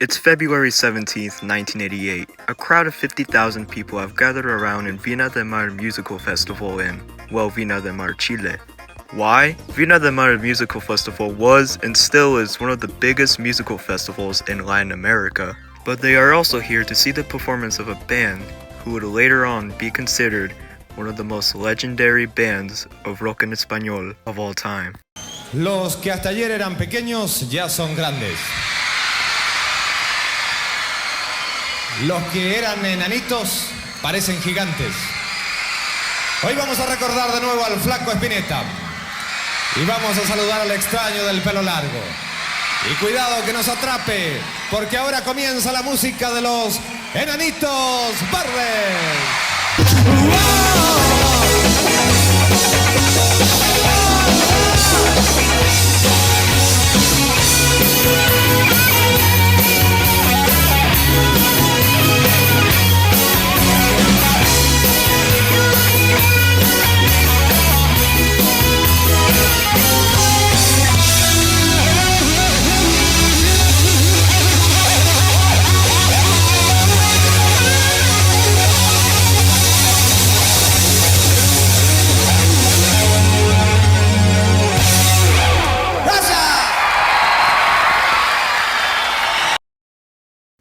It's February 17th, 1988. A crowd of 50,000 people have gathered around in Viña del Mar Musical Festival in, well, Viña del Mar, Chile. Why? Viña del Mar Musical Festival was and still is one of the biggest musical festivals in Latin America. But they are also here to see the performance of a band who would later on be considered one of the most legendary bands of rock en español of all time. Los que hasta ayer eran pequeños ya son grandes. Los que eran enanitos parecen gigantes. Hoy vamos a recordar de nuevo al flaco Spinetta. Y vamos a saludar al extraño del pelo largo. Y cuidado que nos atrape, porque ahora comienza la música de los Enanitos Verdes.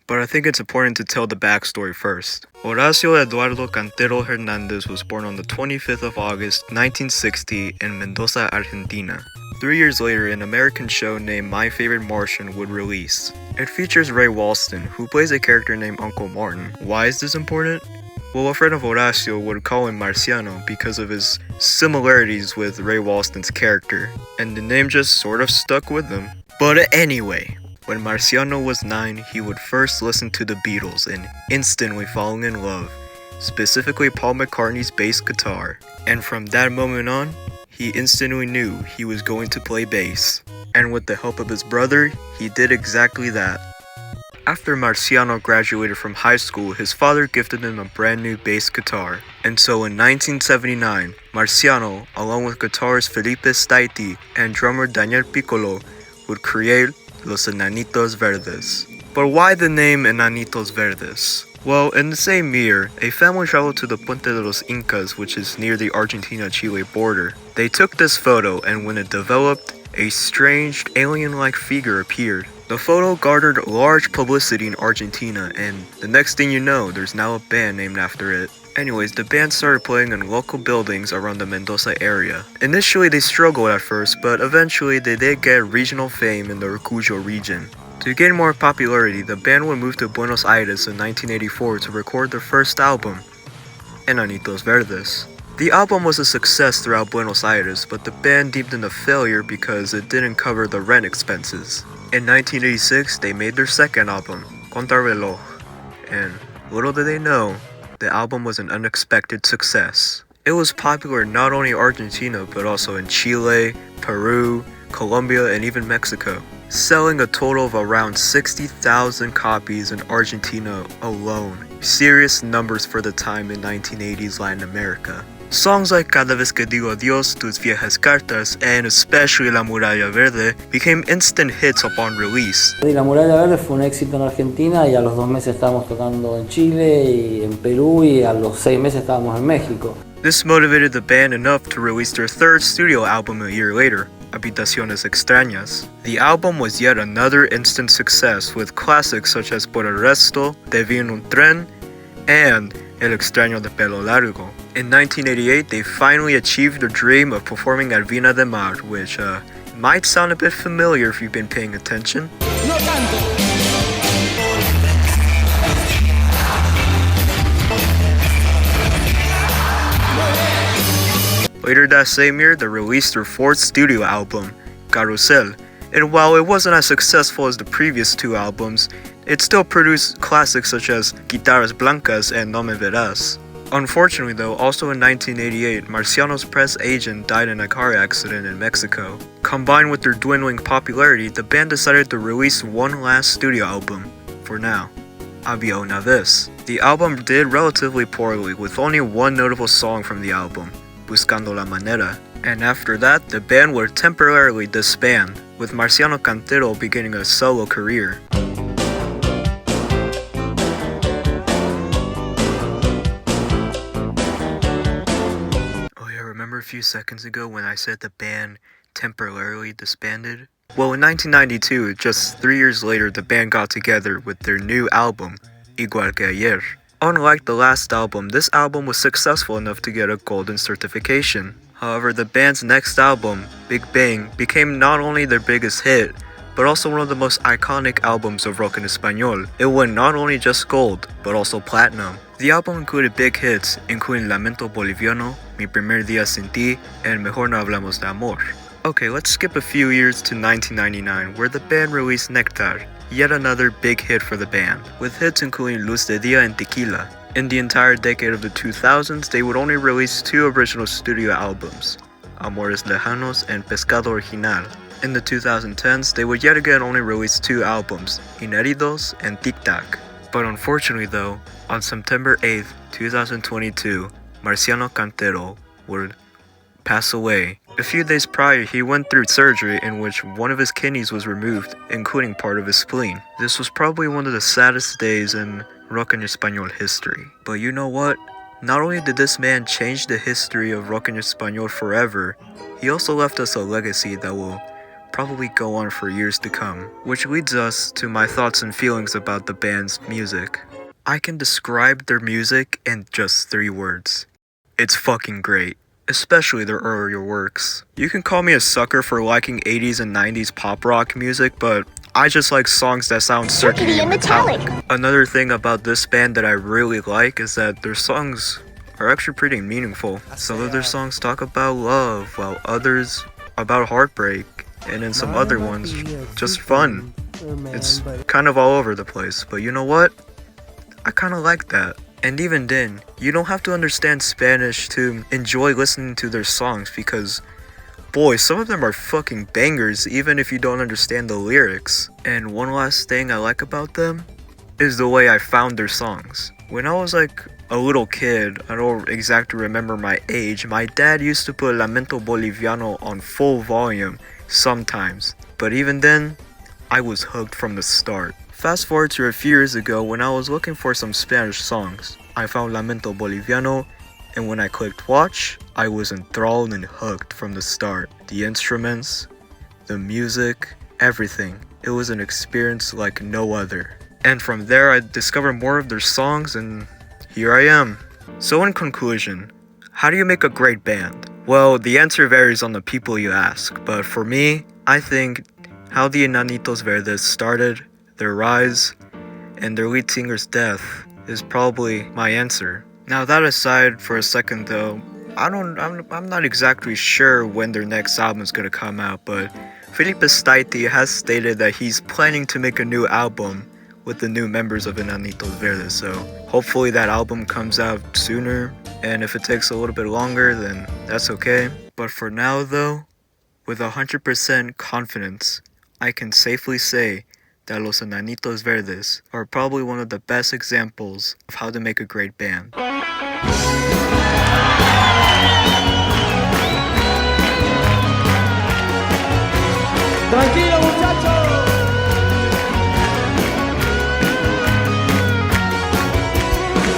But I think it's important to tell the backstory first. Horacio Eduardo Cantero Hernandez was born on the 25th of August, 1960 in Mendoza, Argentina. 3 years later, an American show named My Favorite Martian would release. It features Ray Walston, who plays a character named Uncle Martin. Why is this important? Well, a friend of Horacio would call him Marciano because of his similarities with Ray Walston's character, and the name just sort of stuck with him. But anyway, when Marciano was 9, he would first listen to the Beatles and instantly fall in love, specifically Paul McCartney's bass guitar. And from that moment on, he instantly knew he was going to play bass. And with the help of his brother, he did exactly that. After Marciano graduated from high school, his father gifted him a brand new bass guitar. And so in 1979, Marciano, along with guitarist Felipe Staiti and drummer Daniel Piccolo, would create Los Enanitos Verdes. But why the name Enanitos Verdes? Well, in the same year, a family traveled to the Puente de los Incas, which is near the Argentina-Chile border. They took this photo, and when it developed, a strange, alien-like figure appeared. The photo garnered large publicity in Argentina, and the next thing you know, there's now a band named after it. Anyways, the band started playing in local buildings around the Mendoza area. Initially, they struggled at first, but eventually they did get regional fame in the Urcuyo region. To gain more popularity, the band would move to Buenos Aires in 1984 to record their first album, Enanitos Verdes. The album was a success throughout Buenos Aires, but the band deemed it a failure because it didn't cover the rent expenses. In 1986, they made their second album, Contrarreloj, and little did they know, the album was an unexpected success. It was popular not only in Argentina, but also in Chile, Peru, Colombia, and even Mexico, selling a total of around 60,000 copies in Argentina alone. Serious numbers for the time in 1980s Latin America. Songs like Cada vez que digo adiós, tus viejas cartas, and especially La Muralla Verde became instant hits upon release. La Muralla Verde fue un éxito en Argentina y a los 2 meses estábamos tocando en Chile y en Perú y a los 6 meses estábamos en México. This motivated the band enough to release their third studio album a year later, Habitaciones Extrañas. The album was yet another instant success with classics such as Por el Resto, Te Vi en un Tren, and El Extraño de Pelo Largo. In 1988, they finally achieved their dream of performing at Viña del Mar, which might sound a bit familiar if you've been paying attention. No tanto. Later that same year, they released their fourth studio album, Carrusel, and while it wasn't as successful as the previous 2 albums, it still produced classics such as Guitarras Blancas and No Me Verás. Unfortunately though, also in 1988, Marciano's press agent died in a car accident in Mexico. Combined with their dwindling popularity, the band decided to release one last studio album, for now, Había una vez. The album did relatively poorly, with only one notable song from the album, Buscando la Manera, and after that, the band would temporarily disband, with Marciano Cantero beginning a solo career. few seconds ago when I said the band temporarily disbanded? Well, in 1992, just 3 years later, the band got together with their new album, Igual que Ayer. Unlike the last album, this album was successful enough to get a golden certification. However, the band's next album, Big Bang, became not only their biggest hit, but also one of the most iconic albums of rock en español. It went not only just gold, but also platinum. The album included big hits, including Lamento Boliviano, Mi Primer Día Sin Ti, and Mejor No Hablamos de Amor. Okay, let's skip a few years to 1999, where the band released Nectar, yet another big hit for the band, with hits including Luz de Dia and Tequila. In the entire decade of the 2000s, they would only release 2 original studio albums, Amores Lejanos and Pescado Original. In the 2010s, they would yet again only release 2 albums, Enanitos and Tic Tac. But unfortunately though, on September 8th, 2022, Marciano Cantero would pass away. A few days prior, he went through surgery in which one of his kidneys was removed, including part of his spleen. This was probably one of the saddest days in rock en español history. But you know what? Not only did this man change the history of rock en español forever, he also left us a legacy that will probably go on for years to come. Which leads us to my thoughts and feelings about the band's music. I can describe their music in just 3 words. It's fucking great. Especially their earlier works. You can call me a sucker for liking 80s and 90s pop rock music, but I just like songs that sound circuity and metallic. Another thing about this band that I really like is that their songs are actually pretty meaningful. Some of their songs talk about love, while others about heartbreak, and then some other ones just fun. It's kind of all over the place, but you know what? I kind of like that. And even then, you don't have to understand Spanish to enjoy listening to their songs because, boy, some of them are fucking bangers even if you don't understand the lyrics. And one last thing I like about them is the way I found their songs. When I was like a little kid, I don't exactly remember my age, my dad used to put Lamento Boliviano on full volume sometimes. But even then, I was hooked from the start. Fast forward to a few years ago when I was looking for some Spanish songs. I found Lamento Boliviano, and when I clicked watch, I was enthralled and hooked from the start. The instruments, the music, everything. It was an experience like no other. And from there I discovered more of their songs and here I am. So in conclusion, how do you make a great band? Well, the answer varies on the people you ask, but for me, I think how the Enanitos Verdes started, their rise, and their lead singer's death is probably my answer. Now that aside for a second though, I'm not exactly sure when their next album is gonna come out, but Felipe Staiti has stated that he's planning to make a new album with the new members of Enanitos Verdes, so hopefully that album comes out sooner, and if it takes a little bit longer, then that's okay. But for now though, with 100% confidence, I can safely say that Los Enanitos Verdes are probably one of the best examples of how to make a great band. Tranquilo, muchachos.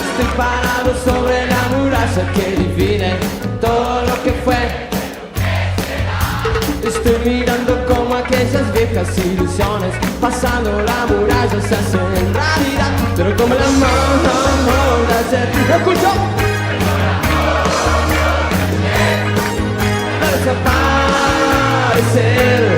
Estoy parado sobre la muralla que divide todo lo que fue. Estoy mirando como aquellas viejas ilusiones, pasando la muralla se hacen realidad, pero como el amor de ayer. ¿Lo escucho? Desaparecer.